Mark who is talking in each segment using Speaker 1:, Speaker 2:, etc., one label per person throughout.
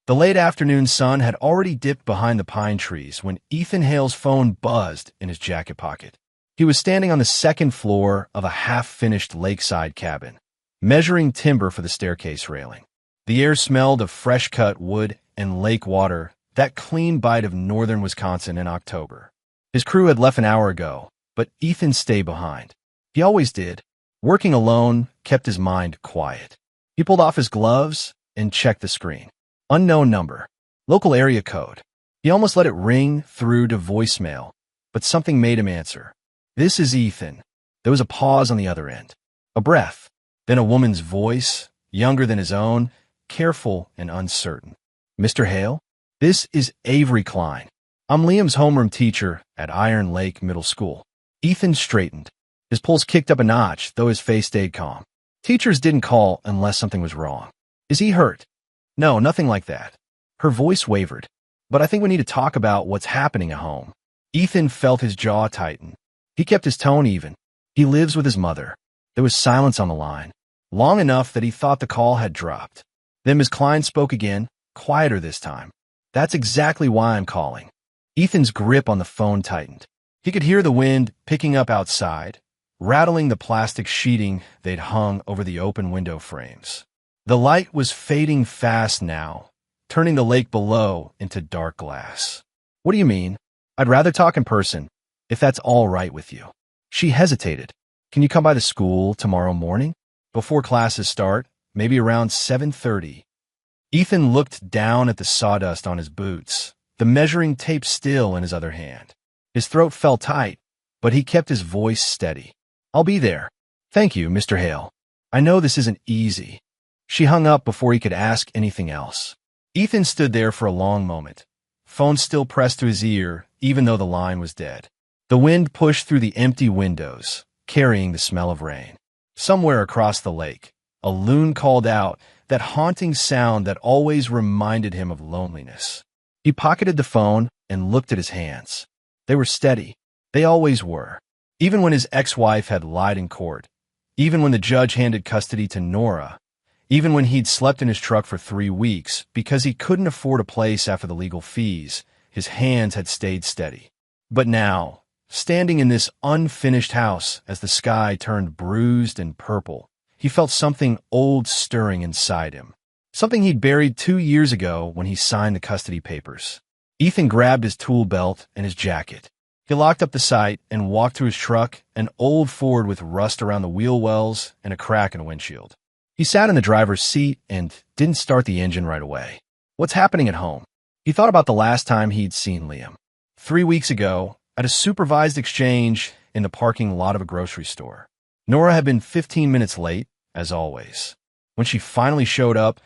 Speaker 1: The late afternoon sun had already dipped behind the pine trees when Ethan Hale's phone buzzed in his jacket pocket. He was standing on the second floor of a half-finished lakeside cabin, measuring timber for the staircase railing. The air smelled of fresh-cut wood and lake water, that clean bite of northern Wisconsin in October. His crew had left an hour ago, but Ethan stayed behind. He always did. Working alone kept his mind quiet. He pulled off his gloves and checked the screen. Unknown number. Local area code. He almost let it ring through to voicemail, but something made him answer. "This is Ethan." There was a pause on the other end. A breath. Then a woman's voice, younger than his own, careful and uncertain. "Mr. Hale? This is Avery Klein. I'm Liam's homeroom teacher at Iron Lake Middle School." Ethan straightened. His pulse kicked up a notch, though his face stayed calm. Teachers didn't call unless something was wrong. "Is he hurt?" "No, nothing like that." Her voice wavered. "But I think we need to talk about what's happening at home." Ethan felt his jaw tighten. He kept his tone even. He lives with his mother. There was silence on the line, long enough that he thought the call had dropped. Then Ms. Klein spoke again, quieter this time. "That's exactly why I'm calling." Ethan's grip on the phone tightened. He could hear the wind picking up outside, rattling the plastic sheeting they'd hung over the open window frames. The light was fading fast now, turning the lake below into dark glass. "What do you mean? I'd rather talk in person, if that's all right with you." She hesitated. "Can you come by the school tomorrow morning? Before classes start, maybe around 7:30. Ethan looked down at the sawdust on his boots, the measuring tape still in his other hand. His throat felt tight, but he kept his voice steady. "I'll be there. Thank you, Mr. Hale. I know this isn't easy." She hung up before he could ask anything else. Ethan stood there for a long moment, phone still pressed to his ear, even though the line was dead. The wind pushed through the empty windows, carrying the smell of rain. Somewhere across the lake, a loon called out, that haunting sound that always reminded him of loneliness. He pocketed the phone and looked at his hands. They were steady. They always were. Even when his ex-wife had lied in court, even when the judge handed custody to Nora, even when he'd slept in his truck for 3 weeks because he couldn't afford a place after the legal fees, his hands had stayed steady. But now, standing in this unfinished house as the sky turned bruised and purple, he felt something old stirring inside him. Something he'd buried 2 years ago when he signed the custody papers. Ethan grabbed his tool belt and his jacket. He locked up the sight and walked to his truck, an old Ford with rust around the wheel wells and a crack in the windshield. He sat in the driver's seat and didn't start the engine right away. What's happening at home? He thought about the last time he'd seen Liam. 3 weeks ago, at a supervised exchange in the parking lot of a grocery store. Nora had been 15 minutes late, as always. When she finally showed up,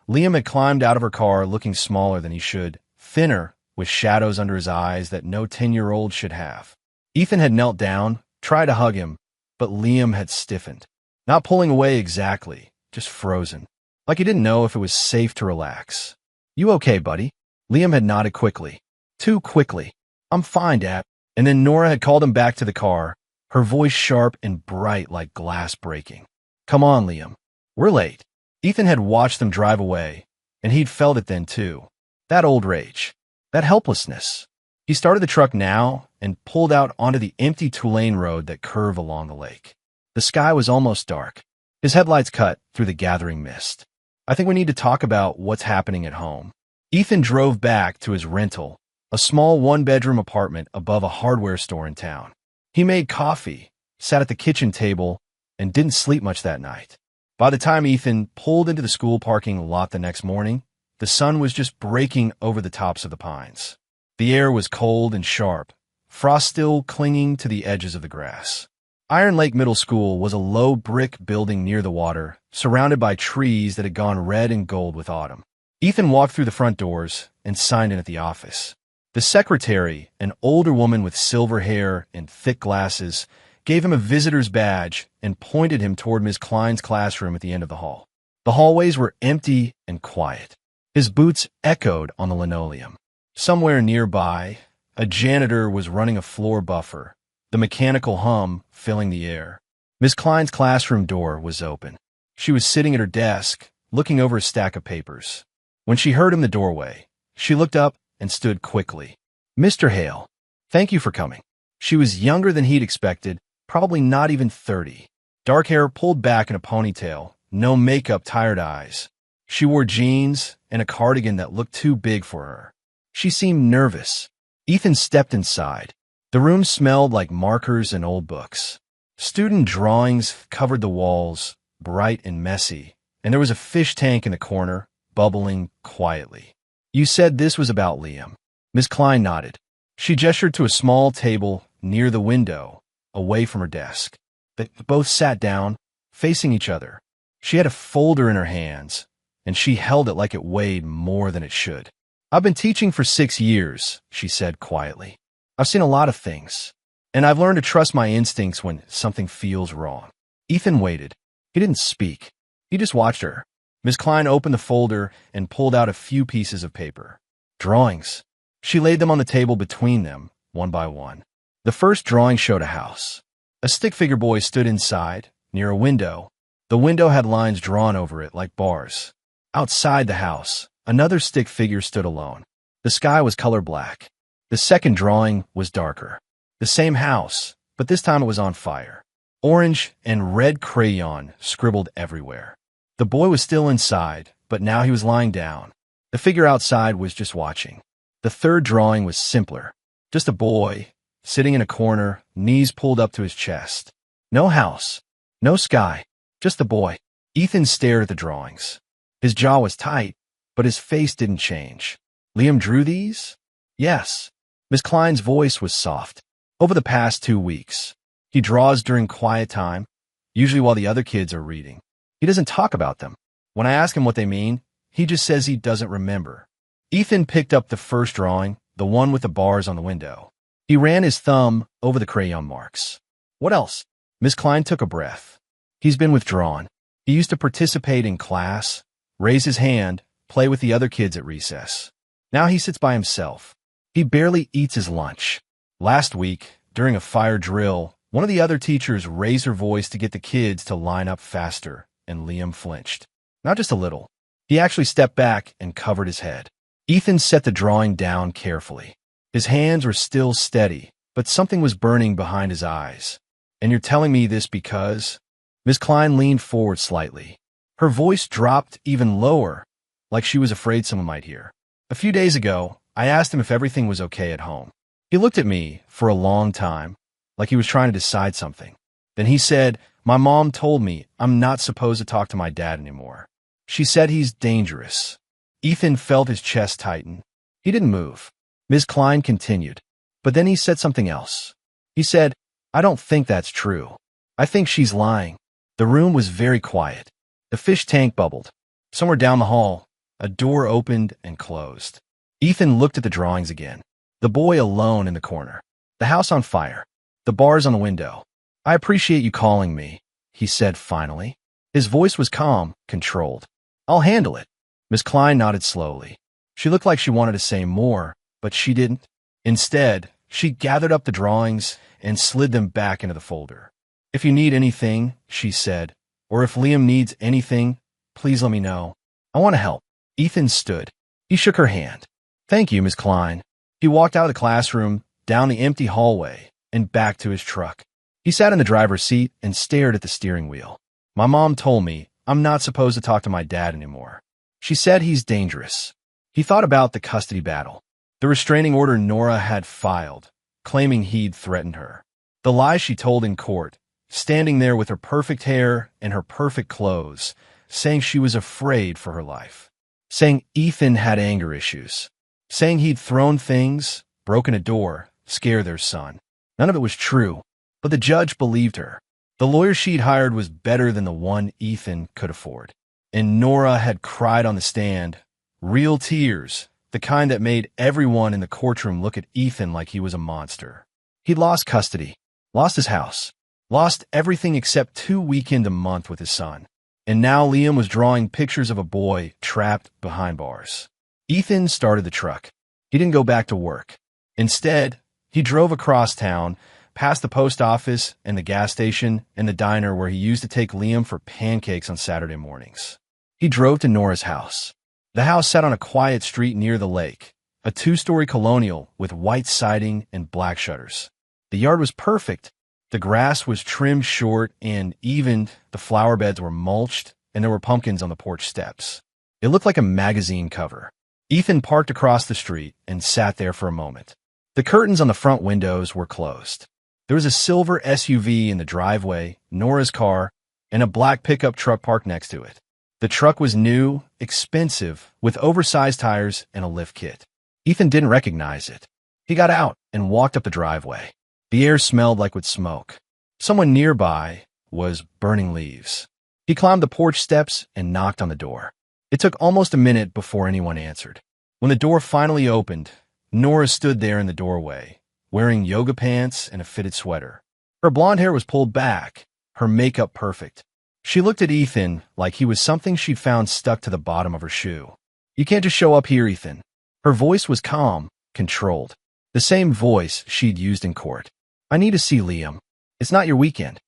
Speaker 1: Liam had climbed out of her car looking smaller than he should, thinner, with shadows under his eyes that no 10-year-old should have. Ethan had knelt down, tried to hug him, but Liam had stiffened. Not pulling away exactly, just frozen, like he didn't know if it was safe to relax. "You okay, buddy?" Liam had nodded quickly. Too quickly. "I'm fine, Dad." And then Nora had called him back to the car, her voice sharp and bright like glass breaking. "Come on, Liam. We're late." Ethan had watched them drive away, and he'd felt it then too. That old rage. That helplessness. He started the truck now and pulled out onto the empty two-lane road that curved along the lake. The sky was almost dark. His headlights cut through the gathering mist. "I think we need to talk about what's happening at home." Ethan drove back to his rental, a small one-bedroom apartment above a hardware store in town. He made coffee, sat at the kitchen table, and didn't sleep much that night. By the time Ethan pulled into the school parking lot the next morning, the sun was just breaking over the tops of the pines. The air was cold and sharp, frost still clinging to the edges of the grass. Iron Lake Middle School was a low brick building near the water, surrounded by trees that had gone red and gold with autumn. Ethan walked through the front doors and signed in at the office. The secretary, an older woman with silver hair and thick glasses, gave him a visitor's badge and pointed him toward Ms. Klein's classroom at the end of the hall. The hallways were empty and quiet. His boots echoed on the linoleum. Somewhere nearby, a janitor was running a floor buffer, the mechanical hum filling the air. Ms. Klein's classroom door was open. She was sitting at her desk, looking over a stack of papers. When she heard him in the doorway, she looked up and stood quickly. "Mr. Hale, thank you for coming." She was younger than he'd expected, probably not even 30. Dark hair pulled back in a ponytail, no makeup, tired eyes. She wore jeans and a cardigan that looked too big for her. She seemed nervous. Ethan stepped inside. The room smelled like markers and old books. Student drawings covered the walls, bright and messy, and there was a fish tank in the corner, bubbling quietly. "You said this was about Liam." Miss Klein nodded. She gestured to a small table near the window, away from her desk. They both sat down, facing each other. She had a folder in her hands, and she held it like it weighed more than it should. "I've been teaching for 6 years," she said quietly. "I've seen a lot of things, and I've learned to trust my instincts when something feels wrong." Ethan waited. He didn't speak. He just watched her. Miss Klein opened the folder and pulled out a few pieces of paper. Drawings. She laid them on the table between them, one by one. The first drawing showed a house. A stick figure boy stood inside, near a window. The window had lines drawn over it like bars. Outside the house, another stick figure stood alone. The sky was color black. The second drawing was darker. The same house, but this time it was on fire. Orange and red crayon scribbled everywhere. The boy was still inside, but now he was lying down. The figure outside was just watching. The third drawing was simpler. Just a boy, sitting in a corner, knees pulled up to his chest. No house, no sky, just the boy. Ethan stared at the drawings. His jaw was tight, but his face didn't change. "Liam drew these?" "Yes." Miss Klein's voice was soft. "Over the past 2 weeks. He draws during quiet time, usually while the other kids are reading. He doesn't talk about them. When I ask him what they mean, he just says he doesn't remember." Ethan picked up the first drawing, the one with the bars on the window. He ran his thumb over the crayon marks. "What else?" Miss Klein took a breath. "He's been withdrawn. He used to participate in class, raise his hand, play with the other kids at recess. Now he sits by himself. He barely eats his lunch. Last week, during a fire drill, one of the other teachers raised her voice to get the kids to line up faster, and Liam flinched. Not just a little. He actually stepped back and covered his head." Ethan set the drawing down carefully. His hands were still steady, but something was burning behind his eyes. "And you're telling me this because—" Miss Klein leaned forward slightly. Her voice dropped even lower, like she was afraid someone might hear. "A few days ago, I asked him if everything was okay at home. He looked at me for a long time, like he was trying to decide something. Then he said, 'My mom told me I'm not supposed to talk to my dad anymore. She said he's dangerous.'" Ethan felt his chest tighten. He didn't move. Miss Klein continued. "But then he said something else. He said, 'I don't think that's true. I think she's lying.'" The room was very quiet. The fish tank bubbled. Somewhere down the hall, a door opened and closed. Ethan looked at the drawings again. The boy alone in the corner. The house on fire. The bars on the window. "I appreciate you calling me," he said finally. His voice was calm, controlled. "I'll handle it." Miss Klein nodded slowly. She looked like she wanted to say more, but she didn't. Instead, she gathered up the drawings and slid them back into the folder. "If you need anything," she said, "or if Liam needs anything, please let me know. I want to help." Ethan stood. He shook her hand. "Thank you, Miss Klein." He walked out of the classroom, down the empty hallway, and back to his truck. He sat in the driver's seat and stared at the steering wheel. "My mom told me I'm not supposed to talk to my dad anymore. She said he's dangerous." He thought about the custody battle. The restraining order Nora had filed, claiming he'd threatened her. The lies she told in court, standing there with her perfect hair and her perfect clothes, saying she was afraid for her life. Saying Ethan had anger issues. Saying he'd thrown things, broken a door, scare their son. None of it was true, but the judge believed her. The lawyer she'd hired was better than the one Ethan could afford. And Nora had cried on the stand, real tears, the kind that made everyone in the courtroom look at Ethan like he was a monster. He'd lost custody, lost his house, lost everything except 2 weekends a month with his son. And now Liam was drawing pictures of a boy trapped behind bars. Ethan started the truck. He didn't go back to work. Instead, he drove across town, past the post office and the gas station and the diner where he used to take Liam for pancakes on Saturday mornings. He drove to Nora's house. The house sat on a quiet street near the lake, a two-story colonial with white siding and black shutters. The yard was perfect. The grass was trimmed short and evened, the flower beds were mulched, and there were pumpkins on the porch steps. It looked like a magazine cover. Ethan parked across the street and sat there for a moment. The curtains on the front windows were closed. There was a silver SUV in the driveway, Nora's car, and a black pickup truck parked next to it. The truck was new, expensive, with oversized tires and a lift kit. Ethan didn't recognize it. He got out and walked up the driveway. The air smelled like with smoke. Someone nearby was burning leaves. He climbed the porch steps and knocked on the door. It took almost a minute before anyone answered. When the door finally opened, Nora stood there in the doorway, wearing yoga pants and a fitted sweater. Her blonde hair was pulled back, her makeup perfect. She looked at Ethan like he was something she'd found stuck to the bottom of her shoe. "You can't just show up here, Ethan." Her voice was calm, controlled. The same voice she'd used in court. "I need to see Liam. It's not your weekend."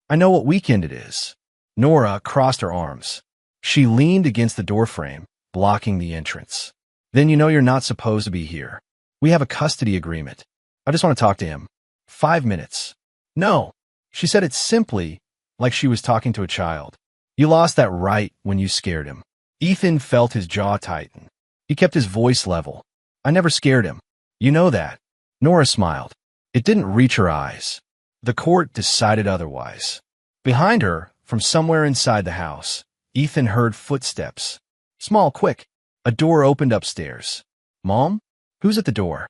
Speaker 1: "I know what weekend it is." Nora crossed her arms. She leaned against the doorframe, blocking the entrance. "Then you know you're not supposed to be here. We have a custody agreement. I just want to talk to him. 5 minutes." "No." She said it simply, like she was talking to a child. "You lost that right when you scared him." Ethan felt his jaw tighten. He kept his voice level. "I never scared him. You know that." Nora smiled. It didn't reach her eyes. The court decided otherwise. Behind her, from somewhere inside the house, Ethan heard footsteps. Small, quick. A door opened upstairs. "Mom? Who's at the door?"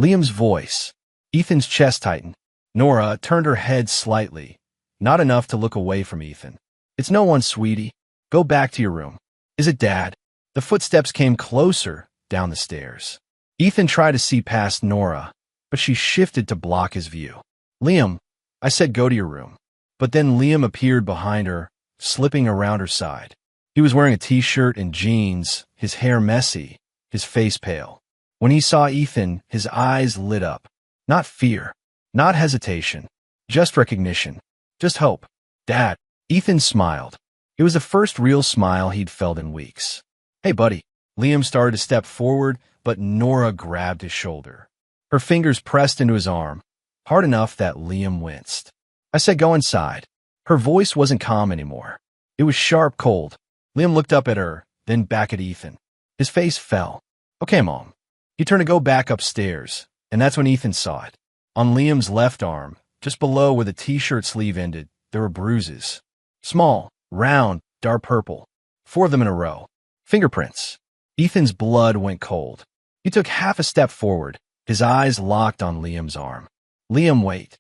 Speaker 1: Liam's voice. Ethan's chest tightened. Nora turned her head slightly, not enough to look away from Ethan. "It's no one, sweetie. Go back to your room." "Is it Dad?" The footsteps came closer down the stairs. Ethan tried to see past Nora, but she shifted to block his view. "Liam, I said go to your room." But then Liam appeared behind her, slipping around her side. He was wearing a t-shirt and jeans, his hair messy, his face pale. When he saw Ethan, his eyes lit up. Not fear, not hesitation, just recognition, just hope. "Dad." Ethan smiled. It was the first real smile he'd felt in weeks. "Hey, buddy." Liam started to step forward, but Nora grabbed his shoulder. Her fingers pressed into his arm, hard enough that Liam winced. "I said go inside." Her voice wasn't calm anymore. It was sharp, cold. Liam looked up at her, then back at Ethan. His face fell. "Okay, Mom." He turned to go back upstairs, and that's when Ethan saw it. On Liam's left arm, just below where the t-shirt sleeve ended, there were bruises. Small, round, dark purple. 4 of them in a row. Fingerprints. Ethan's blood went cold. He took half a step forward, his eyes locked on Liam's arm. "Liam, wait."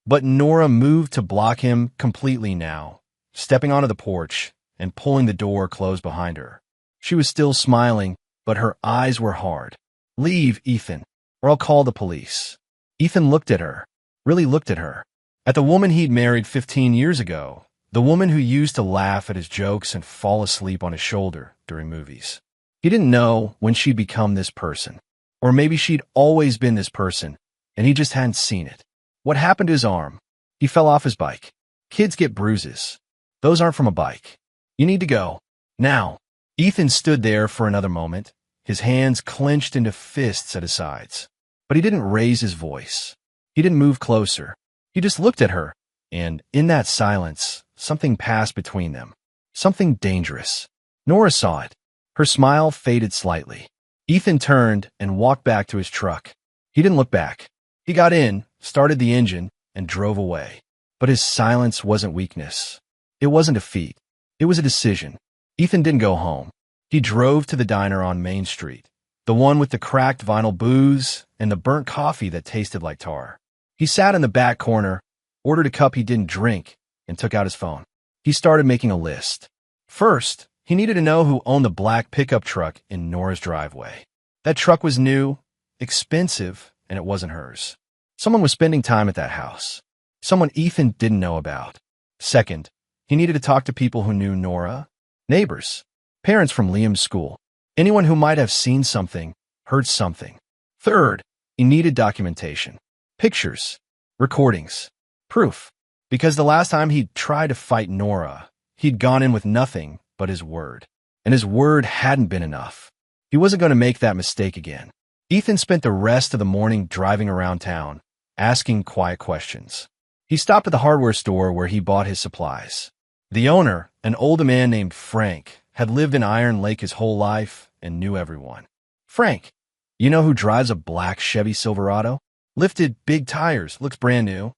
Speaker 1: But Nora moved to block him completely now, stepping onto the porch and pulling the door closed behind her. She was still smiling, but her eyes were hard. "Leave, Ethan, or I'll call the police." Ethan looked at her, really looked at her. At the woman he'd married 15 years ago, the woman who used to laugh at his jokes and fall asleep on his shoulder during movies. He didn't know when she'd become this person. Or maybe she'd always been this person, and he just hadn't seen it. What happened to his arm? He fell off his bike. Kids get bruises. Those aren't from a bike. You need to go. Now. Ethan stood there for another moment, his hands clenched into fists at his sides. But he didn't raise his voice. He didn't move closer. He just looked at her, and in that silence, something passed between them. Something dangerous. Nora saw it. Her smile faded slightly. Ethan turned and walked back to his truck. He didn't look back. He got in, started the engine, and drove away. But his silence wasn't weakness. It wasn't defeat. It was a decision. Ethan didn't go home. He drove to the diner on Main Street, the one with the cracked vinyl booze and the burnt coffee that tasted like tar. He sat in the back corner, ordered a cup he didn't drink, and took out his phone. He started making a list. First, he needed to know who owned the black pickup truck in Nora's driveway. That truck was new, expensive, and it wasn't hers. Someone was spending time at that house. Someone Ethan didn't know about. Second, he needed to talk to people who knew Nora, neighbors, parents from Liam's school, anyone who might have seen something, heard something. Third, he needed documentation, pictures, recordings, proof. Because the last time he'd tried to fight Nora, he'd gone in with nothing but his word. And his word hadn't been enough. He wasn't going to make that mistake again. Ethan spent the rest of the morning driving around town, asking quiet questions. He stopped at the hardware store where he bought his supplies. The owner, an older man named Frank, had lived in Iron Lake his whole life and knew everyone. Frank, you know who drives a black Chevy Silverado? Lifted, big tires, looks brand new.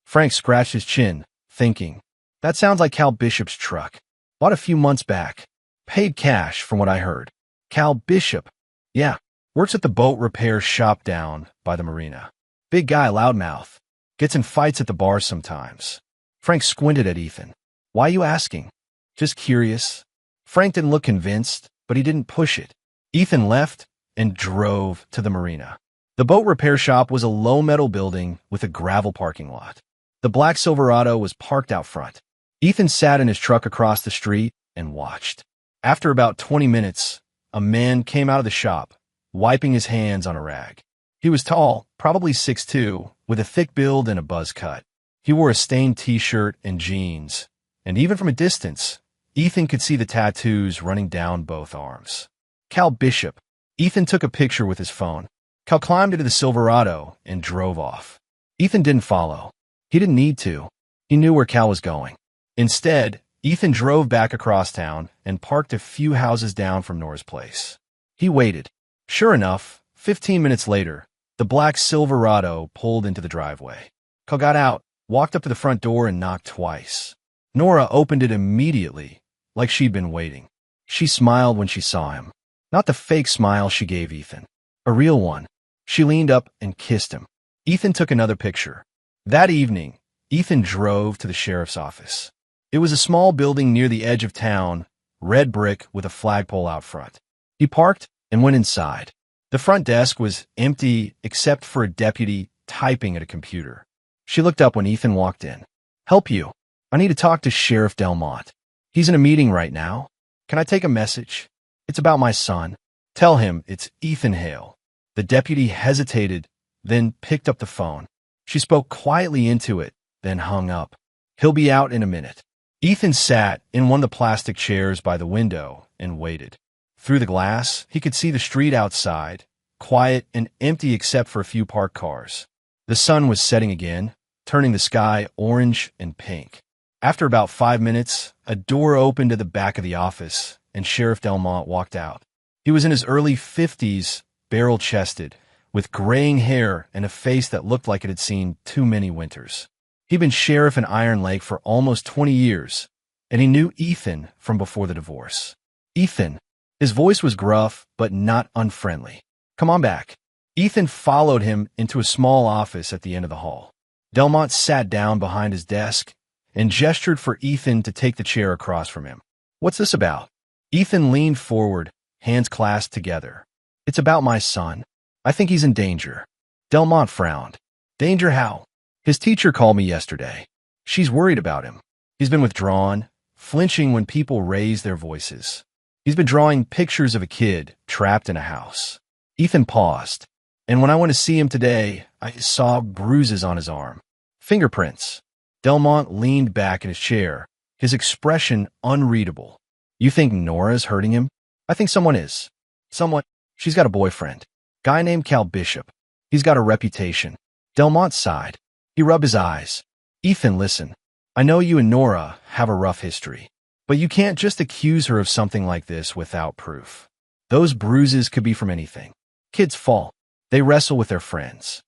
Speaker 1: Frank scratched his chin, thinking, that sounds like Cal Bishop's truck. Bought a few months back. Paid cash, from what I heard. Cal Bishop. Yeah, works at the boat repair shop down by the marina. Big guy, loudmouth. Gets in fights at the bars sometimes. Frank squinted at Ethan. Why you asking? Just curious. Frank didn't look convinced, but he didn't push it. Ethan left and drove to the marina. The boat repair shop was a low metal building with a gravel parking lot. The black Silverado was parked out front. Ethan sat in his truck across the street and watched. After about 20 minutes, a man came out of the shop, wiping his hands on a rag. He was tall, probably 6'2", with a thick build and a buzz cut. He wore a stained t-shirt and jeans, and even from a distance, Ethan could see the tattoos running down both arms. Cal Bishop. Ethan took a picture with his phone. Cal climbed into the Silverado and drove off. Ethan didn't follow. He didn't need to. He knew where Cal was going. Instead, Ethan drove back across town and parked a few houses down from Nora's place. He waited. Sure enough, 15 minutes later, the black Silverado pulled into the driveway. Cal got out, walked up to the front door and knocked twice. Nora opened it immediately, like she'd been waiting. She smiled when she saw him. Not the fake smile she gave Ethan. A real one. She leaned up and kissed him. Ethan took another picture. That evening, Ethan drove to the sheriff's office. It was a small building near the edge of town, red brick with a flagpole out front. He parked and went inside. The front desk was empty except for a deputy typing at a computer. She looked up when Ethan walked in. Help you. I need to talk to Sheriff Delmont. He's in a meeting right now. Can I take a message? It's about my son. Tell him it's Ethan Hale. The deputy hesitated, then picked up the phone. She spoke quietly into it, then hung up. He'll be out in a minute. Ethan sat in one of the plastic chairs by the window and waited. Through the glass, he could see the street outside, quiet and empty except for a few parked cars. The sun was setting again, turning the sky orange and pink. After about 5 minutes, a door opened to the back of the office, and Sheriff Delmont walked out. He was in his early 50s, barrel-chested, with graying hair and a face that looked like it had seen too many winters. He'd been sheriff in Iron Lake for almost 20 years, and he knew Ethan from before the divorce. Ethan. His voice was gruff, but not unfriendly. Come on back. Ethan followed him into a small office at the end of the hall. Delmont sat down behind his desk and gestured for Ethan to take the chair across from him. What's this about? Ethan leaned forward, hands clasped together. It's about my son. I think he's in danger. Delmont frowned. Danger how? His teacher called me yesterday. She's worried about him. He's been withdrawn, flinching when people raise their voices. He's been drawing pictures of a kid trapped in a house. Ethan paused, and when I went to see him today, I saw bruises on his arm. Fingerprints. Delmont leaned back in his chair, his expression unreadable. You think Nora's hurting him? I think someone is. Someone. She's got a boyfriend. Guy named Cal Bishop. He's got a reputation. Delmont sighed. He rubbed his eyes. Ethan, listen. I know you and Nora have a rough history, but you can't just accuse her of something like this without proof. Those bruises could be from anything. Kids fall. They wrestle with their friends.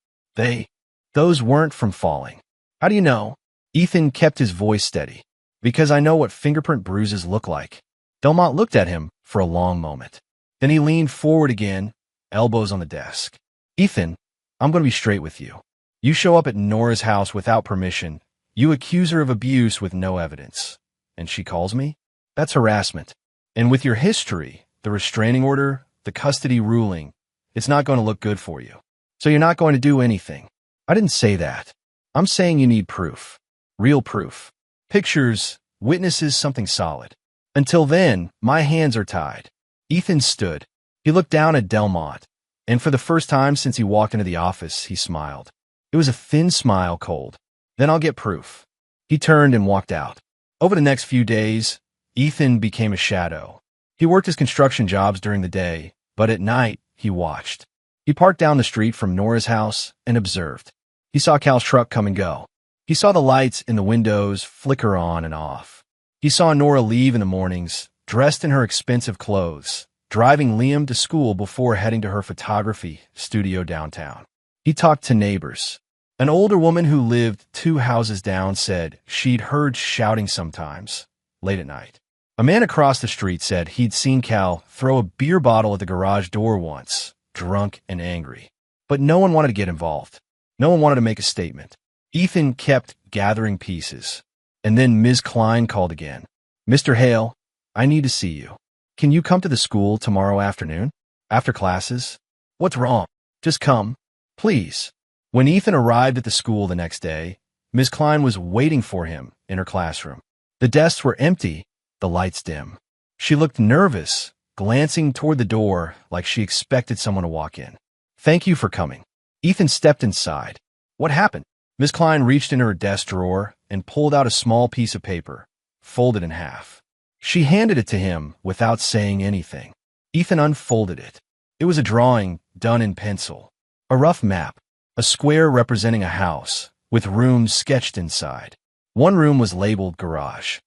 Speaker 1: Those weren't from falling. How do you know? Ethan kept his voice steady. Because I know what fingerprint bruises look like. Delmont looked at him for a long moment. Then he leaned forward again, elbows on the desk. Ethan, I'm going to be straight with you. You show up at Nora's house without permission. You accuse her of abuse with no evidence. And she calls me? That's harassment. And with your history, the restraining order, the custody ruling, it's not going to look good for you. So you're not going to do anything. I didn't say that. I'm saying you need proof. Real proof. Pictures, witnesses, something solid. Until then, my hands are tied. Ethan stood. He looked down at Delmont, and for the first time since he walked into the office, he smiled. It was a thin smile, cold. Then I'll get proof. He turned and walked out. Over the next few days, Ethan became a shadow. He worked his construction jobs during the day, But at night, he watched. He parked down the street from Nora's house and observed. He saw Cal's truck come and go. He saw the lights in the windows flicker on and off. He saw Nora leave in the mornings, dressed in her expensive clothes, driving Liam to school before heading to her photography studio downtown. He talked to neighbors. An older woman who lived 2 houses down said she'd heard shouting sometimes, late at night. A man across the street said he'd seen Cal throw a beer bottle at the garage door once, drunk and angry. But no one wanted to get involved. No one wanted to make a statement. Ethan kept gathering pieces. And then Ms. Klein called again. "Mr. Hale, I need to see you. Can you come to the school tomorrow afternoon? After classes?" "What's wrong?" "Just come, please." When Ethan arrived at the school the next day, Ms. Klein was waiting for him in her classroom. The desks were empty, the lights dim. She looked nervous, glancing toward the door like she expected someone to walk in. "Thank you for coming." Ethan stepped inside. "What happened?" Ms. Klein reached into her desk drawer and pulled out a small piece of paper, folded in half. She handed it to him without saying anything. Ethan unfolded it. It was a drawing done in pencil. A rough map, a square representing a house, with rooms sketched inside. One room was labeled garage.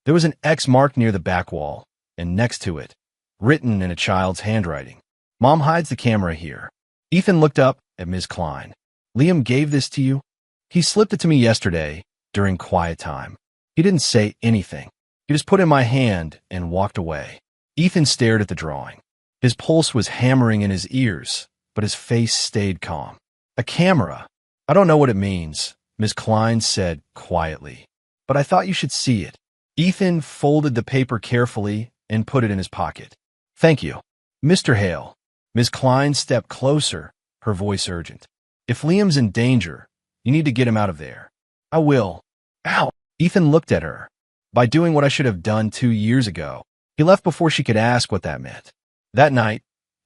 Speaker 1: There was an X mark near the back wall, and next to it, written in a child's handwriting, "Mom hides the camera here." Ethan looked up at Ms. Klein. "Liam gave this to you?" "He slipped it to me yesterday, during quiet time. He didn't say anything. He just put it in my hand and walked away." Ethan stared at the drawing. His pulse was hammering in his ears, but his face stayed calm. "A camera. I don't know what it means," Ms. Klein said quietly, "but I thought you should see it." Ethan folded the paper carefully and put it in his pocket. "Thank you, Mr. Hale." Ms. Klein stepped closer, her voice urgent. "If Liam's in danger, you need to get him out of there." "I will." "Ow!" Ethan looked at her. By doing what I should have done 2 years ago, he left before she could ask what that meant. That night,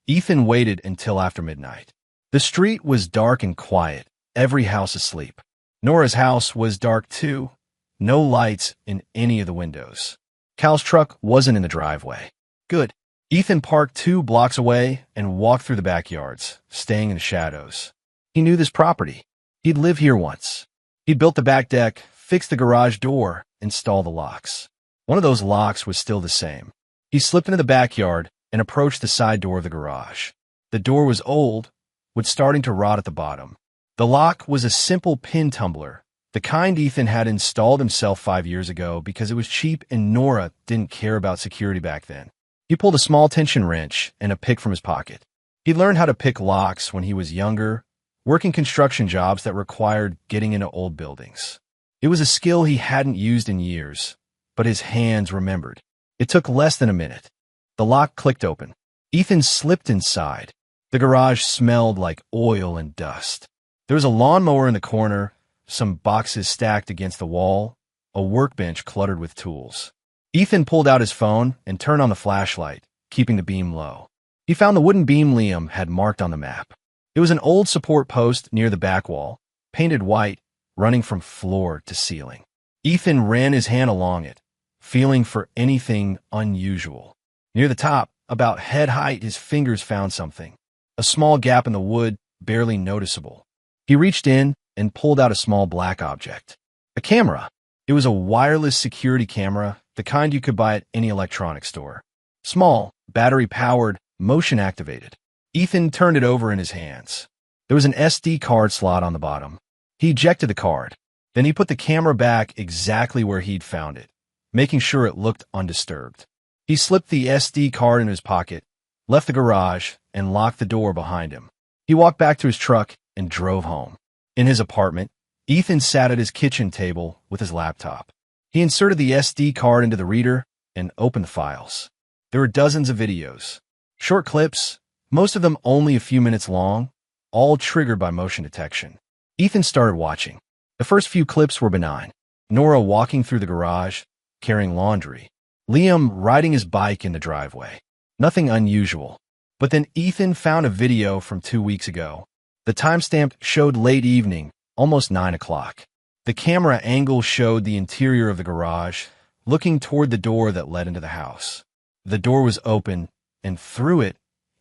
Speaker 1: Ethan waited until after midnight. The street was dark and quiet, every house asleep. Nora's house was dark too, no lights in any of the windows. Cal's truck wasn't in the driveway. Good. Ethan parked 2 blocks away and walked through the backyards, staying in the shadows. He knew this property. He'd lived here once. He'd built the back deck, fixed the garage door, installed the locks. One of those locks was still the same. He slipped into the backyard and approached the side door of the garage. The door was old, was starting to rot at the bottom. The lock was a simple pin tumbler, the kind Ethan had installed himself 5 years ago because it was cheap and Nora didn't care about security back then. He pulled a small tension wrench and a pick from his pocket. He learned how to pick locks when he was younger, working construction jobs that required getting into old buildings. It was a skill he hadn't used in years, but his hands remembered. It took less than a minute. The lock clicked open. Ethan slipped inside. The garage smelled like oil and dust. There was a lawnmower in the corner, some boxes stacked against the wall, a workbench cluttered with tools. Ethan pulled out his phone and turned on the flashlight, keeping the beam low. He found the wooden beam Liam had marked on the map. It was an old support post near the back wall, painted white, running from floor to ceiling. Ethan ran his hand along it, feeling for anything unusual. Near the top, about head height, his fingers found something. A small gap in the wood, barely noticeable. He reached in and pulled out a small black object. A camera. It was a wireless security camera, the kind you could buy at any electronics store. Small, battery-powered, motion-activated. Ethan turned it over in his hands. There was an SD card slot on the bottom. He ejected the card. Then he put the camera back exactly where he'd found it, making sure it looked undisturbed. He slipped the SD card in his pocket, left the garage, and locked the door behind him. He walked back to his truck and drove home. In his apartment, Ethan sat at his kitchen table with his laptop. He inserted the SD card into the reader and opened the files. There were dozens of videos. Short clips, most of them only a few minutes long, all triggered by motion detection. Ethan started watching. The first few clips were benign. Nora walking through the garage, carrying laundry. Liam riding his bike in the driveway. Nothing unusual. But then Ethan found a video from 2 weeks ago. The timestamp showed late evening, almost 9 o'clock. The camera angle showed the interior of the garage, looking toward the door that led into the house. The door was open, and through it,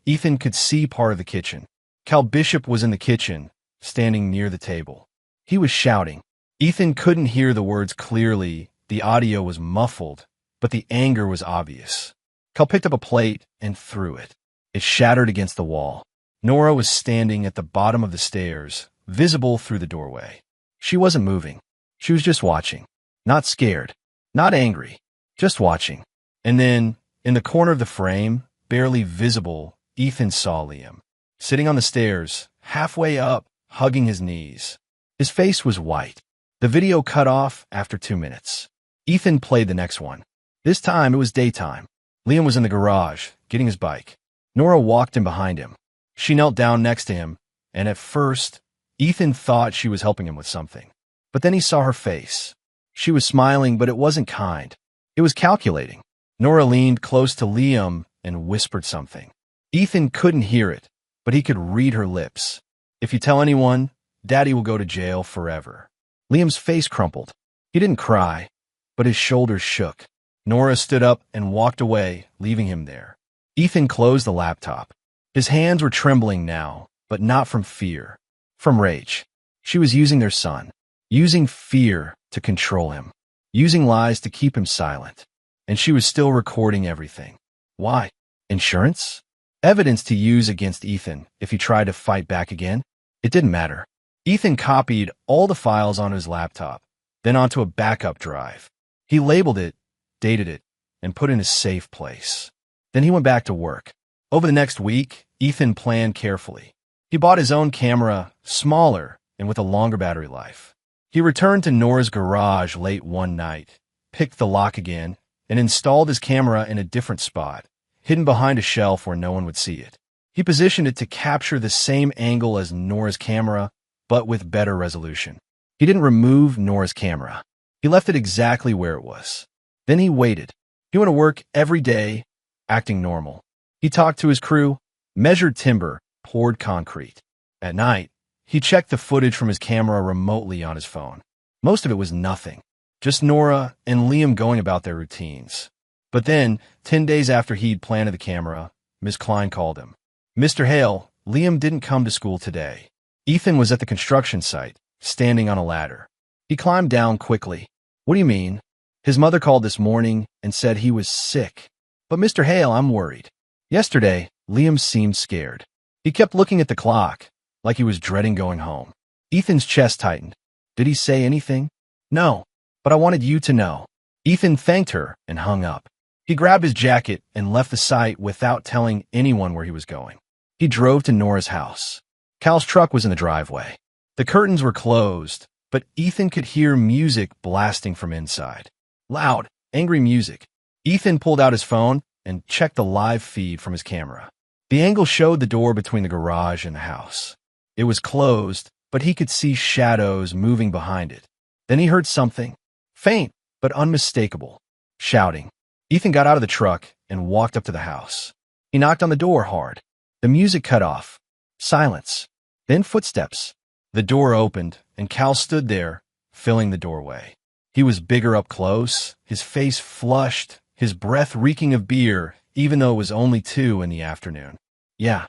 Speaker 1: Ethan could see part of the kitchen. Cal Bishop was in the kitchen, standing near the table. He was shouting. Ethan couldn't hear the words clearly, the audio was muffled, but the anger was obvious. Cal picked up a plate and threw it. It shattered against the wall. Nora was standing at the bottom of the stairs, visible through the doorway. She wasn't moving. She was just watching. Not scared. Not angry. Just watching. And then, in the corner of the frame, barely visible, Ethan saw Liam. Sitting on the stairs, halfway up, hugging his knees. His face was white. The video cut off after 2 minutes. Ethan played the next one. This time it was daytime. Liam was in the garage, getting his bike. Nora walked in behind him. She knelt down next to him, and at first, Ethan thought she was helping him with something. But then he saw her face. She was smiling, but it wasn't kind. It was calculating. Nora leaned close to Liam and whispered something. Ethan couldn't hear it, but he could read her lips. If you tell anyone, Daddy will go to jail forever. Liam's face crumpled. He didn't cry, but his shoulders shook. Nora stood up and walked away, leaving him there. Ethan closed the laptop. His hands were trembling now, but not from fear. From rage. She was using their son. Using fear to control him. Using lies to keep him silent. And she was still recording everything. Why? Insurance? Evidence to use against Ethan if he tried to fight back again? It didn't matter. Ethan copied all the files onto his laptop, then onto a backup drive. He labeled it, dated it, and put it in a safe place. Then he went back to work. Over the next week, Ethan planned carefully. He bought his own camera, smaller and with a longer battery life. He returned to Nora's garage late one night, picked the lock again, and installed his camera in a different spot, hidden behind a shelf where no one would see it. He positioned it to capture the same angle as Nora's camera, but with better resolution. He didn't remove Nora's camera. He left it exactly where it was. Then he waited. He went to work every day, acting normal. He talked to his crew, measured timber, poured concrete. At night, he checked the footage from his camera remotely on his phone. Most of it was nothing. Just Nora and Liam going about their routines. But then, 10 days after he'd planted the camera, Ms. Klein called him. Mr. Hale, Liam didn't come to school today. Ethan was at the construction site, standing on a ladder. He climbed down quickly. What do you mean? His mother called this morning and said he was sick. But Mr. Hale, I'm worried. Yesterday, Liam seemed scared. He kept looking at the clock, like he was dreading going home. Ethan's chest tightened. Did he say anything? No, but I wanted you to know. Ethan thanked her and hung up. He grabbed his jacket and left the site without telling anyone where he was going. He drove to Nora's house. Cal's truck was in the driveway. The curtains were closed, but Ethan could hear music blasting from inside. Loud, angry music. Ethan pulled out his phone and checked the live feed from his camera. The angle showed the door between the garage and the house. It was closed, but he could see shadows moving behind it. Then he heard something, faint but unmistakable, shouting. Ethan got out of the truck and walked up to the house. He knocked on the door hard. The music cut off. Silence. Then footsteps. The door opened, and Cal stood there, filling the doorway. He was bigger up close, his face flushed, his breath reeking of beer, even though it was only 2 in the afternoon. Yeah,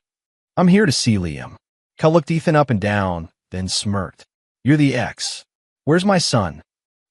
Speaker 1: I'm here to see Liam. Cal looked Ethan up and down, then smirked. You're the ex. Where's my son?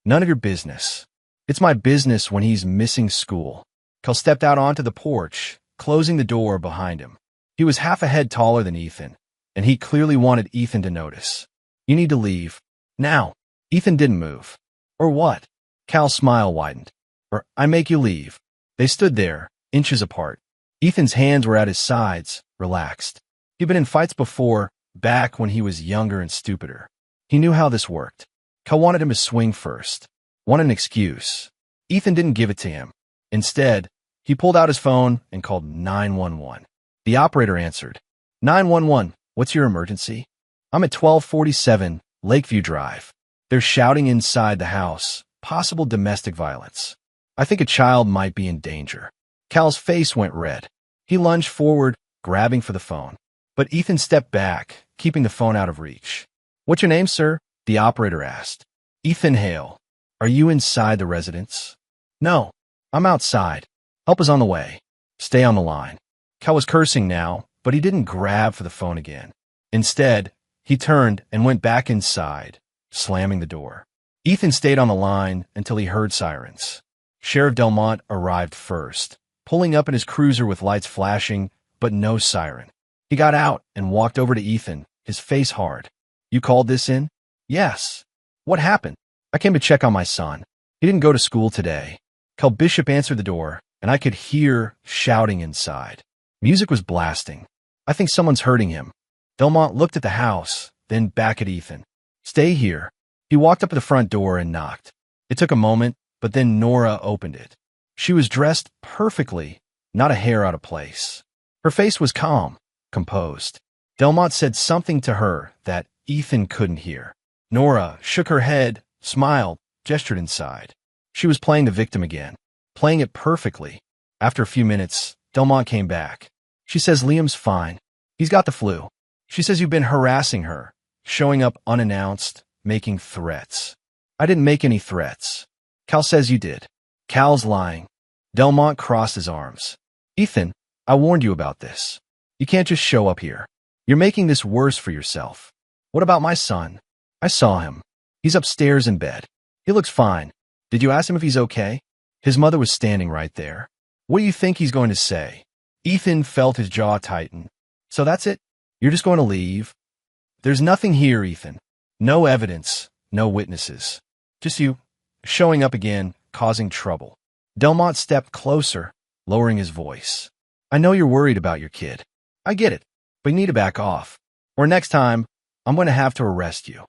Speaker 1: None of your business. It's my business when he's missing school. Cal stepped out onto the porch, closing the door behind him. He was half a head taller than Ethan, and he clearly wanted Ethan to notice. You need to leave. Now. Ethan didn't move. Or what? Cal's smile widened. Or I make you leave. They stood there, inches apart. Ethan's hands were at his sides, relaxed. He'd been in fights before, back when he was younger and stupider. He knew how this worked. Cal wanted him to swing first. Wanted an excuse. Ethan didn't give it to him. Instead, he pulled out his phone and called 911. The operator answered. 911, what's your emergency? I'm at 1247 Lakeview Drive. They're shouting inside the house, possible domestic violence. I think a child might be in danger. Cal's face went red. He lunged forward, grabbing for the phone. But Ethan stepped back, keeping the phone out of reach. What's your name, sir? The operator asked. Ethan Hale. Are you inside the residence? No, I'm outside. Help is on the way. Stay on the line. Cal was cursing now, but he didn't grab for the phone again. Instead, he turned and went back inside, slamming the door. Ethan stayed on the line until he heard sirens. Sheriff Delmont arrived first, pulling up in his cruiser with lights flashing, but no siren. He got out and walked over to Ethan, his face hard. "You called this in?" "Yes." "What happened?" "I came to check on my son. He didn't go to school today." Cal Bishop answered the door, and I could hear shouting inside. Music was blasting. "I think someone's hurting him." Delmont looked at the house, then back at Ethan. "Stay here." He walked up to the front door and knocked. It took a moment, but then Nora opened it. She was dressed perfectly, not a hair out of place. Her face was calm, composed. Delmont said something to her that Ethan couldn't hear. Nora shook her head, smiled, gestured inside. She was playing the victim again, playing it perfectly. After a few minutes, Delmont came back. She says Liam's fine. He's got the flu. She says you've been harassing her, showing up unannounced, making threats. I didn't make any threats. Cal says you did. Cal's lying. Delmont crossed his arms. Ethan, I warned you about this. You can't just show up here. You're making this worse for yourself. What about my son? I saw him. He's upstairs in bed. He looks fine. Did you ask him if he's okay? His mother was standing right there. What do you think he's going to say? Ethan felt his jaw tighten. So that's it? You're just going to leave? There's nothing here, Ethan. No evidence, no witnesses. Just you, showing up again, causing trouble. Delmont stepped closer, lowering his voice. I know you're worried about your kid. I get it, but you need to back off. Or next time, I'm going to have to arrest you.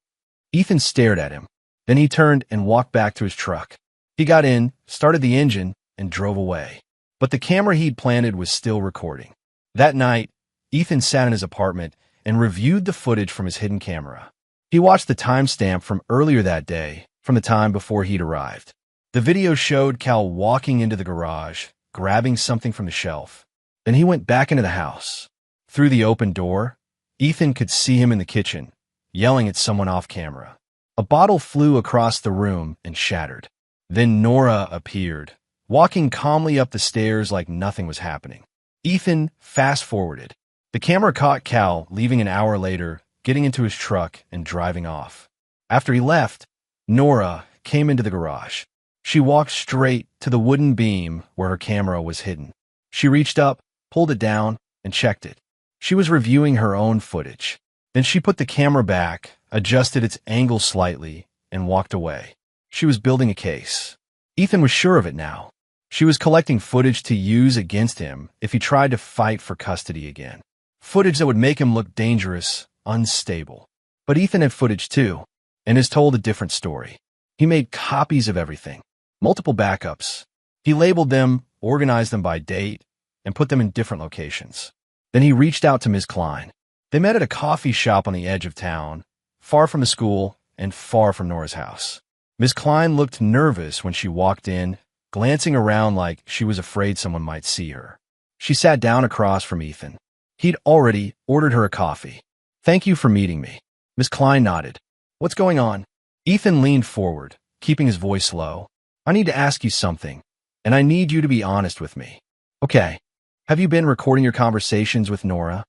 Speaker 1: Ethan stared at him. Then he turned and walked back to his truck. He got in, started the engine, and drove away. But the camera he'd planted was still recording. That night, Ethan sat in his apartment and reviewed the footage from his hidden camera. He watched the timestamp from earlier that day, from the time before he'd arrived. The video showed Cal walking into the garage, grabbing something from the shelf. Then he went back into the house. Through the open door, Ethan could see him in the kitchen, yelling at someone off camera. A bottle flew across the room and shattered. Then Nora appeared, walking calmly up the stairs like nothing was happening. Ethan fast-forwarded. The camera caught Cal leaving an hour later, getting into his truck and driving off. After he left, Nora came into the garage. She walked straight to the wooden beam where her camera was hidden. She reached up, pulled it down, and checked it. She was reviewing her own footage. Then she put the camera back, adjusted its angle slightly, and walked away. She was building a case. Ethan was sure of it now. She was collecting footage to use against him if he tried to fight for custody again. Footage that would make him look dangerous, unstable. But Ethan had footage too, and has told a different story. He made copies of everything, multiple backups. He labeled them, organized them by date, and put them in different locations. Then he reached out to Ms. Klein. They met at a coffee shop on the edge of town, far from the school and far from Nora's house. Ms. Klein looked nervous when she walked in, glancing around like she was afraid someone might see her. She sat down across from Ethan. He'd already ordered her a coffee. Thank you for meeting me. Ms. Klein nodded. What's going on? Ethan leaned forward, keeping his voice low. I need to ask you something, and I need you to be honest with me. Okay. Have you been recording your conversations with Nora?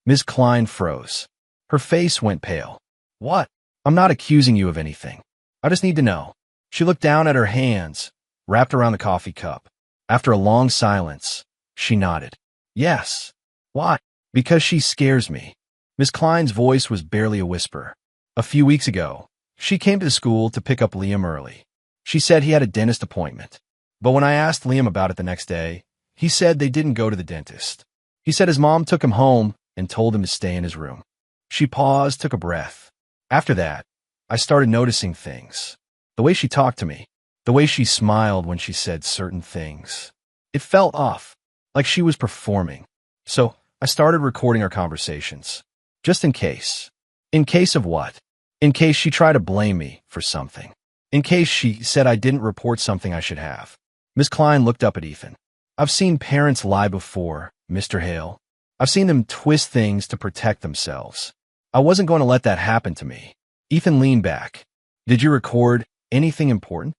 Speaker 1: Ms. Klein froze. Her face went pale. What? I'm not accusing you of anything. I just need to know. She looked down at her hands, wrapped around the coffee cup. After a long silence, she nodded. Yes. Why? Because she scares me. Ms. Klein's voice was barely a whisper. A few weeks ago, she came to the school to pick up Liam early. She said he had a dentist appointment. But when I asked Liam about it the next day, he said they didn't go to the dentist. He said his mom took him home and told him to stay in his room. She paused, took a breath. After that, I started noticing things. The way she talked to me, the way she smiled when she said certain things. It felt off, like she was performing. So I started recording our conversations. Just in case. In case of what? In case she tried to blame me for something. In case she said I didn't report something I should have. Miss Klein looked up at Ethan. I've seen parents lie before, Mr. Hale. I've seen them twist things to protect themselves. I wasn't going to let that happen to me. Ethan leaned back. Did you record anything important?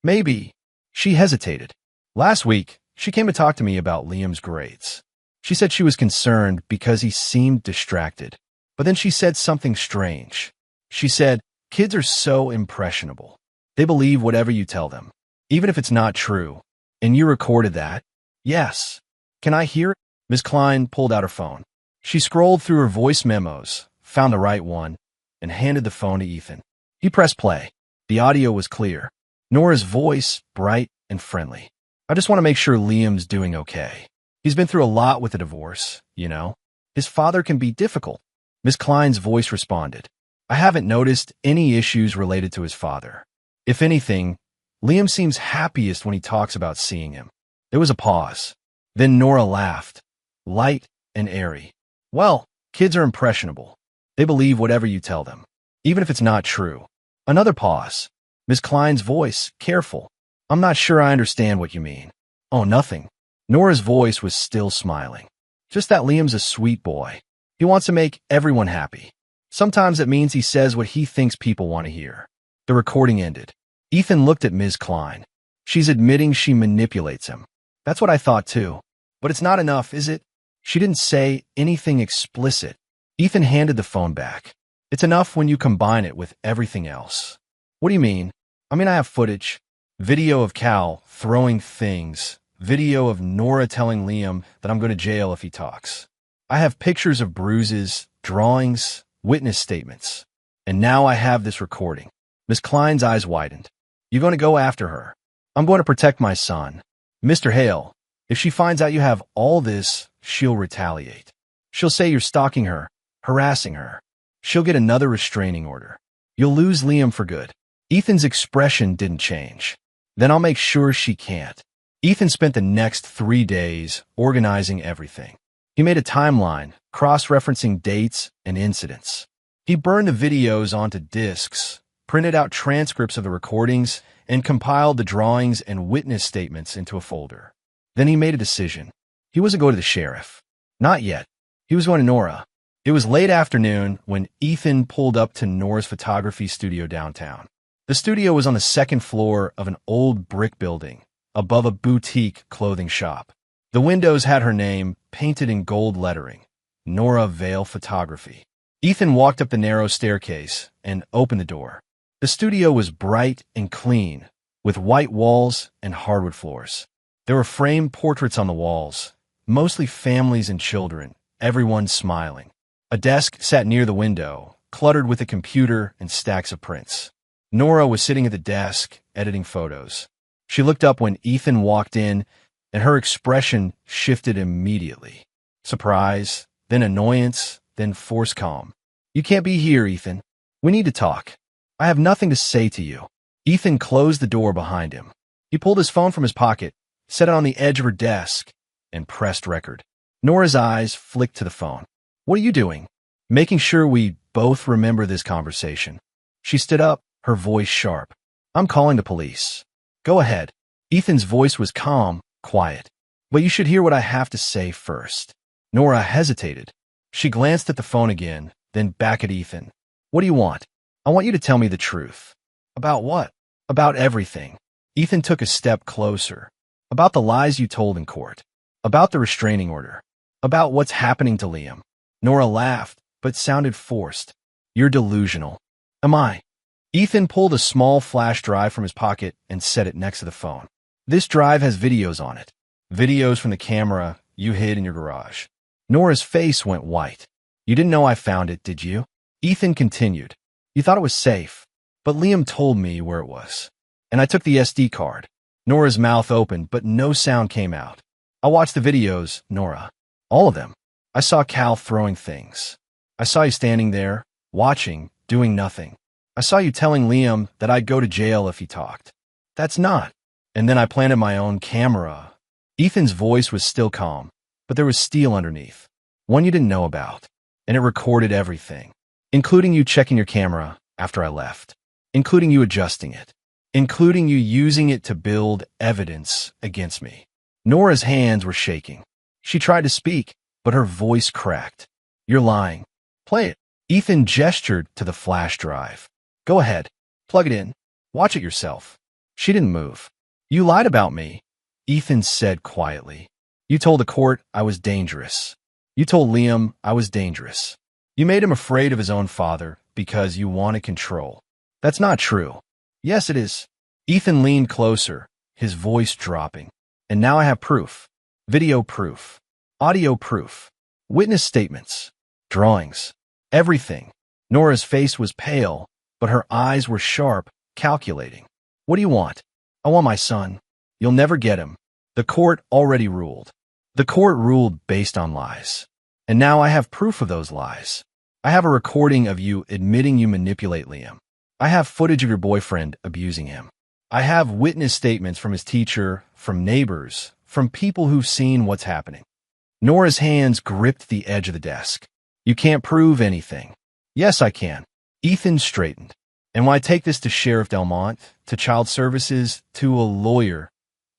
Speaker 1: Maybe. She hesitated. Last week, she came to talk to me about Liam's grades. She said she was concerned because he seemed distracted. But then she said something strange. She said, "Kids are so impressionable. They believe whatever you tell them, even if it's not true. And you recorded that?" "Yes." "Can I hear it?" Ms. Klein pulled out her phone. She scrolled through her voice memos, found the right one, and handed the phone to Ethan. He pressed play. The audio was clear. Nora's voice, bright and friendly. "I just want to make sure Liam's doing okay. He's been through a lot with the divorce, you know. His father can be difficult." Ms. Klein's voice responded. "I haven't noticed any issues related to his father. If anything, Liam seems happiest when he talks about seeing him." There was a pause. Then Nora laughed, light and airy. "Well, kids are impressionable. They believe whatever you tell them, even if it's not true." Another pause. Ms. Klein's voice, careful. "I'm not sure I understand what you mean." "Oh, nothing." Nora's voice was still smiling. "Just that Liam's a sweet boy. He wants to make everyone happy. Sometimes it means he says what he thinks people want to hear." The recording ended. Ethan looked at Ms. Klein. "She's admitting she manipulates him." "That's what I thought too. But it's not enough, is it?" She didn't say anything explicit. Ethan handed the phone back. "It's enough when you combine it with everything else." "What do you mean?" "I mean, I have footage. Video of Cal throwing things. Video of Nora telling Liam that I'm going to jail if he talks. I have pictures of bruises, drawings, witness statements. And now I have this recording." Miss Klein's eyes widened. "You're going to go after her." "I'm going to protect my son." "Mr. Hale, if she finds out you have all this, she'll retaliate. She'll say you're stalking her, harassing her. She'll get another restraining order. You'll lose Liam for good." Ethan's expression didn't change. "Then I'll make sure she can't." Ethan spent the next 3 days organizing everything. He made a timeline, cross-referencing dates and incidents. He burned the videos onto discs, printed out transcripts of the recordings, and compiled the drawings and witness statements into a folder. Then he made a decision. He wasn't going to the sheriff. Not yet. He was going to Nora. It was late afternoon when Ethan pulled up to Nora's photography studio downtown. The studio was on the second floor of an old brick building, above a boutique clothing shop. The windows had her name painted in gold lettering, Nora Vale Photography. Ethan walked up the narrow staircase and opened the door. The studio was bright and clean, with white walls and hardwood floors. There were framed portraits on the walls, mostly families and children, everyone smiling. A desk sat near the window, cluttered with a computer and stacks of prints. Nora was sitting at the desk, editing photos. She looked up when Ethan walked in, and her expression shifted immediately. Surprise, then annoyance, then forced calm. "You can't be here, Ethan. We need to talk. I have nothing to say to you." Ethan closed the door behind him. He pulled his phone from his pocket, set it on the edge of her desk, and pressed record. Nora's eyes flicked to the phone. "What are you doing?" "Making sure we both remember this conversation." She stood up, her voice sharp. "I'm calling the police." "Go ahead." Ethan's voice was calm, quiet. "But you should hear what I have to say first." Nora hesitated. She glanced at the phone again, then back at Ethan. "What do you want?" "I want you to tell me the truth." "About what?" "About everything." Ethan took a step closer. "About the lies you told in court. About the restraining order. About what's happening to Liam." Nora laughed, but sounded forced. "You're delusional." "Am I?" Ethan pulled a small flash drive from his pocket and set it next to the phone. "This drive has videos on it. Videos from the camera you hid in your garage." Nora's face went white. "You didn't know I found it, did you?" Ethan continued. "You thought it was safe. But Liam told me where it was. And I took the SD card." Nora's mouth opened, but no sound came out. "I watched the videos, Nora. All of them. I saw Cal throwing things. I saw you standing there, watching, doing nothing. I saw you telling Liam that I'd go to jail if he talked. That's not. And then I planted my own camera." Ethan's voice was still calm, but there was steel underneath. "One you didn't know about. And it recorded everything. Including you checking your camera after I left. Including you adjusting it. Including you using it to build evidence against me." Nora's hands were shaking. She tried to speak, but her voice cracked. "You're lying. Play it." Ethan gestured to the flash drive. "Go ahead. Plug it in. Watch it yourself." She didn't move. "You lied about me," Ethan said quietly. You told the court I was dangerous. You told Liam I was dangerous. You made him afraid of his own father because you wanted control. That's not true. Yes, it is. Ethan leaned closer, his voice dropping. And now I have proof. Video proof. Audio proof. Witness statements. Drawings. Everything. Nora's face was pale, but her eyes were sharp, calculating. What do you want? I want my son. You'll never get him. The court already ruled. The court ruled based on lies. And now I have proof of those lies. I have a recording of you admitting you manipulate Liam. I have footage of your boyfriend abusing him. I have witness statements from his teacher, from neighbors, from people who've seen what's happening. Nora's hands gripped the edge of the desk. You can't prove anything. Yes, I can. Ethan straightened. And when I take this to Sheriff Delmont, to Child Services, to a lawyer,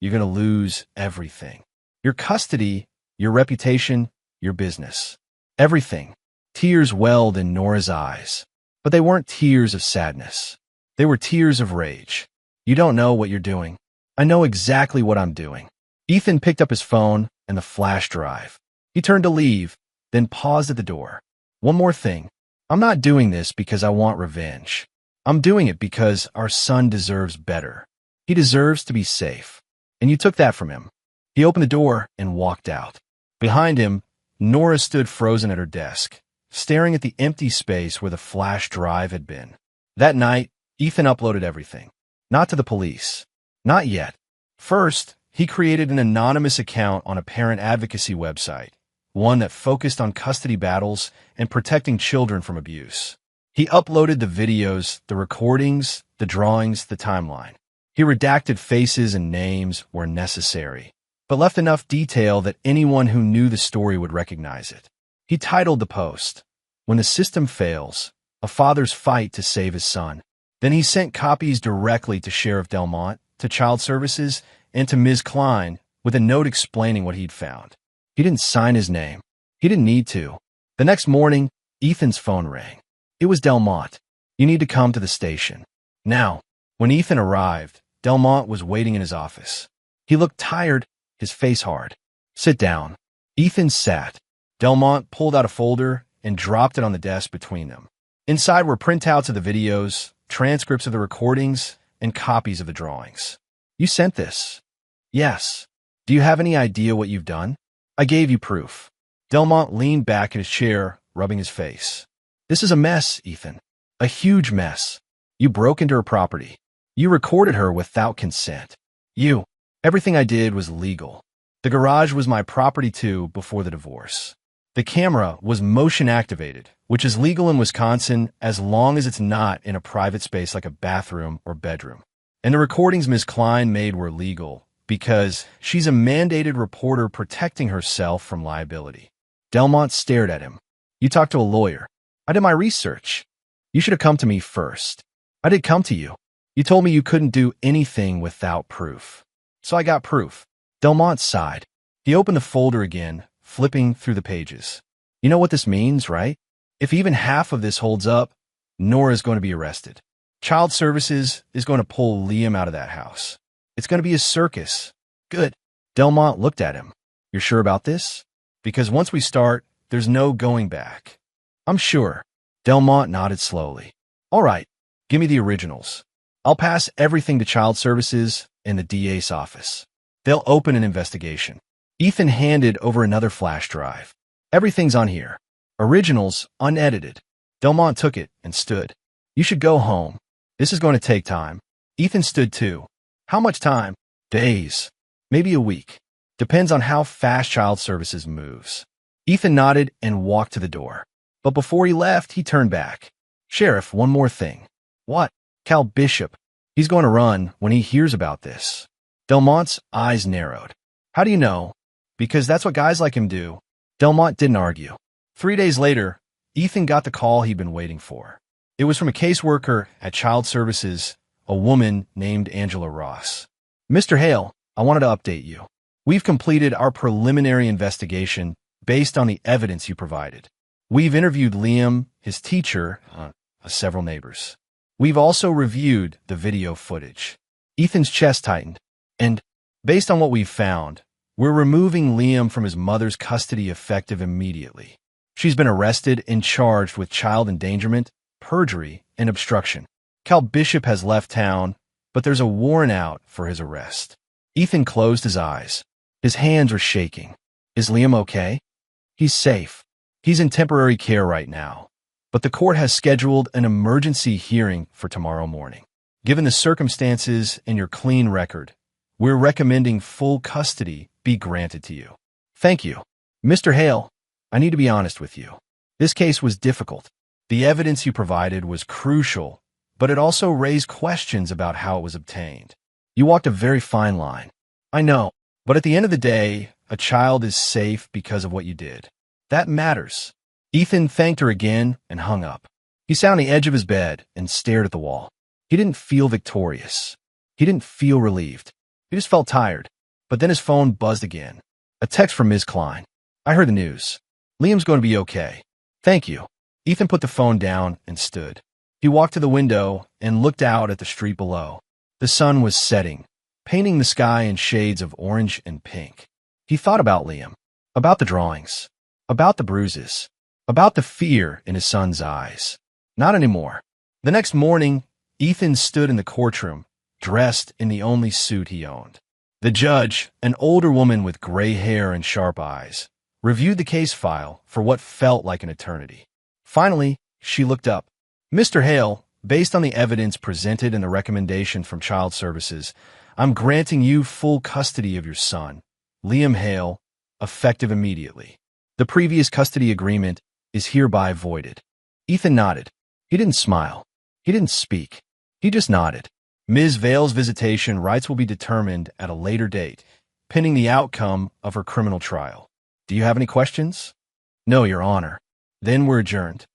Speaker 1: you're going to lose everything. Your custody, your reputation, your business. Everything. Tears welled in Nora's eyes. But they weren't tears of sadness. They were tears of rage. You don't know what you're doing. I know exactly what I'm doing. Ethan picked up his phone and the flash drive. He turned to leave, then paused at the door. One more thing. I'm not doing this because I want revenge. I'm doing it because our son deserves better. He deserves to be safe. And you took that from him. He opened the door and walked out. Behind him, Nora stood frozen at her desk, staring at the empty space where the flash drive had been. That night, Ethan uploaded everything. Not to the police. Not yet. First, he created an anonymous account on a parent advocacy website, one that focused on custody battles and protecting children from abuse. He uploaded the videos, the recordings, the drawings, the timeline. He redacted faces and names where necessary, but left enough detail that anyone who knew the story would recognize it. He titled the post, "When the System Fails, A Father's Fight to Save His Son." Then he sent copies directly to Sheriff Delmont, to Child Services, and to Ms. Klein with a note explaining what he'd found. He didn't sign his name. He didn't need to. The next morning, Ethan's phone rang. It was Delmont. "You need to come to the station." Now, when Ethan arrived, Delmont was waiting in his office. He looked tired, his face hard. "Sit down." Ethan sat. Delmont pulled out a folder and dropped it on the desk between them. Inside were printouts of the videos, transcripts of the recordings, and copies of the drawings. "You sent this?" "Yes." "Do you have any idea what you've done?" "I gave you proof." Delmont leaned back in his chair, rubbing his face. "This is a mess, Ethan. A huge mess. You broke into her property. You recorded her without consent. Everything I did was legal. The garage was my property too before the divorce. The camera was motion activated, which is legal in Wisconsin as long as it's not in a private space like a bathroom or bedroom. And the recordings Ms. Klein made were legal because she's a mandated reporter protecting herself from liability." Delmont stared at him. "You talked to a lawyer." "I did my research." "You should have come to me first." "I did come to you. You told me you couldn't do anything without proof. So I got proof." Delmont sighed. He opened the folder again, flipping through the pages. "You know what this means, right? If even half of this holds up, Nora's going to be arrested. Child Services is going to pull Liam out of that house. It's going to be a circus." "Good." Delmont looked at him. "You're sure about this? Because once we start, there's no going back." "I'm sure." Delmont nodded slowly. "All right, give me the originals. I'll pass everything to Child Services and the DA's office. They'll open an investigation." Ethan handed over another flash drive. "Everything's on here. Originals, unedited." Delmont took it and stood. "You should go home. This is going to take time." Ethan stood too. "How much time?" "Days. Maybe a week. Depends on how fast Child Services moves." Ethan nodded and walked to the door. But before he left, he turned back. "Sheriff, one more thing." "What?" "Cal Bishop. He's going to run when he hears about this." Delmont's eyes narrowed. "How do you know?" "Because that's what guys like him do." Delmont didn't argue. 3 days later, Ethan got the call he'd been waiting for. It was from a caseworker at Child Services, a woman named Angela Ross. "Mr. Hale, I wanted to update you. We've completed our preliminary investigation based on the evidence you provided. We've interviewed Liam, his teacher, several neighbors. We've also reviewed the video footage." Ethan's chest tightened. "And based on what we've found, We're removing Liam from his mother's custody effective immediately. She's been arrested and charged with child endangerment, perjury, and obstruction. Cal Bishop has left town, but there's a warrant out for his arrest. Ethan closed his eyes. His hands were shaking. Is Liam okay? He's safe. He's in temporary care right now, but the court has scheduled an emergency hearing for tomorrow morning. Given the circumstances and your clean record, we're recommending full custody be granted to you. Thank you. Mr. Hale, I need to be honest with you. This case was difficult. The evidence you provided was crucial, but it also raised questions about how it was obtained. You walked a very fine line. I know, but at the end of the day, a child is safe because of what you did. That matters. Ethan thanked her again and hung up. He sat on the edge of his bed and stared at the wall. He didn't feel victorious. He didn't feel relieved. He just felt tired. But then his phone buzzed again. A text from Ms. Klein. I heard the news. Liam's going to be okay. Thank you. Ethan put the phone down and stood. He walked to the window and looked out at the street below. The sun was setting, painting the sky in shades of orange and pink. He thought about Liam, about the drawings, about the bruises, about the fear in his son's eyes. Not anymore. The next morning, Ethan stood in the courtroom, dressed in the only suit he owned. The judge, an older woman with gray hair and sharp eyes, reviewed the case file for what felt like an eternity. Finally, she looked up. Mr. Hale, based on the evidence presented in the recommendation from Child Services, I'm granting you full custody of your son, Liam Hale, effective immediately. The previous custody agreement is hereby voided. Ethan nodded. He didn't smile. He didn't speak. He just nodded. Ms. Vale's visitation rights will be determined at a later date, pending the outcome of her criminal trial. Do you have any questions? No, Your Honor. Then we're adjourned.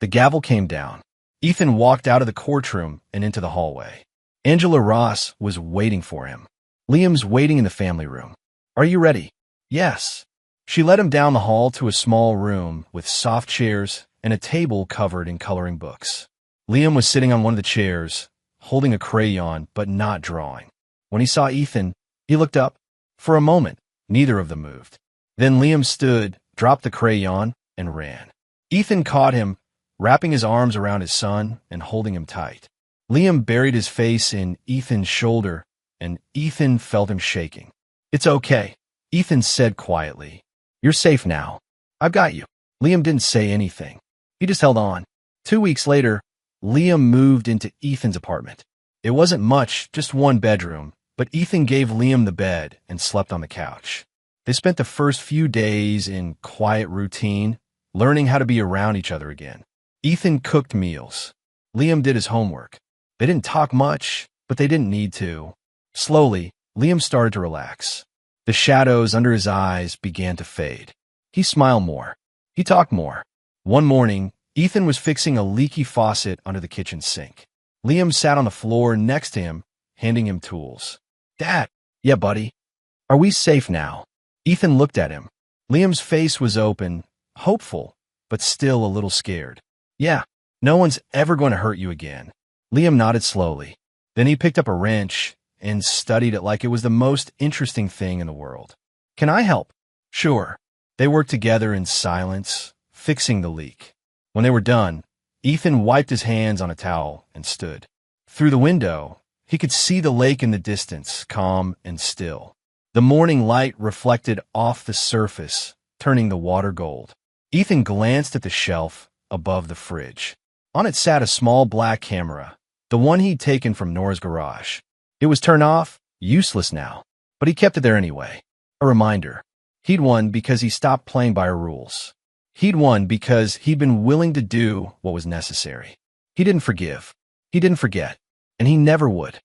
Speaker 1: The gavel came down. Ethan walked out of the courtroom and into the hallway. Angela Ross was waiting for him. Liam's waiting in the family room. Are you ready? Yes. She led him down the hall to a small room with soft chairs and a table covered in coloring books. Liam was sitting on one of the chairs, holding a crayon but not drawing. When he saw Ethan, he looked up. For a moment, neither of them moved. Then Liam stood, dropped the crayon, and ran. Ethan caught him, wrapping his arms around his son and holding him tight. Liam buried his face in Ethan's shoulder, and Ethan felt him shaking. It's okay, Ethan said quietly. You're safe now. I've got you. Liam didn't say anything. He just held on. 2 weeks later, Liam moved into Ethan's apartment. It wasn't much, just one bedroom, but Ethan gave Liam the bed and slept on the couch. They spent the first few days in quiet routine, learning how to be around each other again. Ethan cooked meals. Liam did his homework. They didn't talk much, but they didn't need to. Slowly, Liam started to relax. The shadows under his eyes began to fade. He smiled more. He talked more. One morning, Ethan was fixing a leaky faucet under the kitchen sink. Liam sat on the floor next to him, handing him tools. Dad. Yeah, buddy. Are we safe now? Ethan looked at him. Liam's face was open, hopeful, but still a little scared. Yeah, no one's ever going to hurt you again. Liam nodded slowly. Then he picked up a wrench and studied it like it was the most interesting thing in the world. Can I help? Sure. They worked together in silence, fixing the leak. When they were done, Ethan wiped his hands on a towel and stood. Through the window, he could see the lake in the distance, calm and still. The morning light reflected off the surface, turning the water gold. Ethan glanced at the shelf above the fridge. On it sat a small black camera, the one he'd taken from Nora's garage. It was turned off, useless now, but he kept it there anyway. A reminder. He'd won because he stopped playing by her rules. He'd won because he'd been willing to do what was necessary. He didn't forgive. He didn't forget. And he never would.